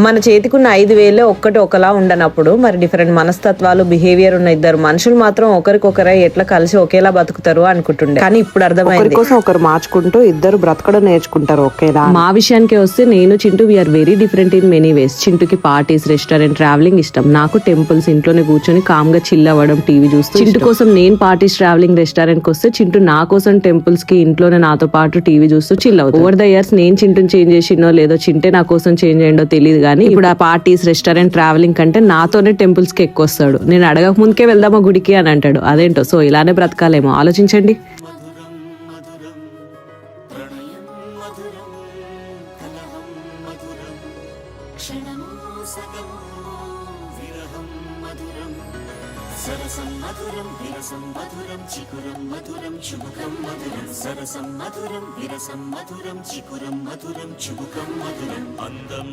మన చేతికున్న 5 వేలు ఒక్కటి ఒకలా ఉండనప్పుడు మరి డిఫరెంట్ మనస్తత్వాలు బిహేవియర్ ఉన్న ఇద్దరు మనుషులు మాత్రం ఒకరికొకరే ఎట్లా కలిసి ఒకేలా బతుకుతారు అనుకుంటుండే. కానీ ఇప్పుడు అర్థమైంది, కోసం ఒకరు మార్చుకుంటూ ఇద్దరు బ్రతకడం నేర్చుకుంటారు ఒకేలా. మా విషయానికి వస్తే నేను Chintu we are very different in many ways. చింటూకి పార్టీస్, రెస్టారెంట్, ట్రావెలింగ్ ఇష్టం. నాకు టెంపుల్స్, ఇంట్లోనే కూర్చొని కామ్ గా చిల్ అవ్వడం, టీవీ చూస్తూ. చింటూ కోసం నేను పార్టీస్, ట్రావెలింగ్, రెస్టారెంట్ కి వస్తే చింటూ నా కోసం టెంపుల్స్ కి, ఇంట్లోనే నాతో పాటు టీవీ చూస్తూ చిల్ అవుతుంది. ఓవర్ ద ఇయర్స్ నేను చింటూని చేంజ్ చేసినో లేదో, చింటే నా కోసం చేంజ్ అయ్యిందో తెలియదు. కానీ ఇప్పుడు ఆ పార్టీస్, రెస్టారెంట్, ట్రావెలింగ్ కంటే నాతోనే టెంపుల్స్ కి ఎక్కువ వస్తాడు. నేను అడగక ముందుకే వెళ్దామా గుడికి అని అంటాడు. అదేంటో. సో ఇలానే బ్రతకాలేమో, ఆలోచించండి. సరసం మధురం విరసం మధురం చికురం మధురం చుబుకం మధురం సరసం మధురం విరసం మధురం చికురం మధురం చుబుకం మధురం అందం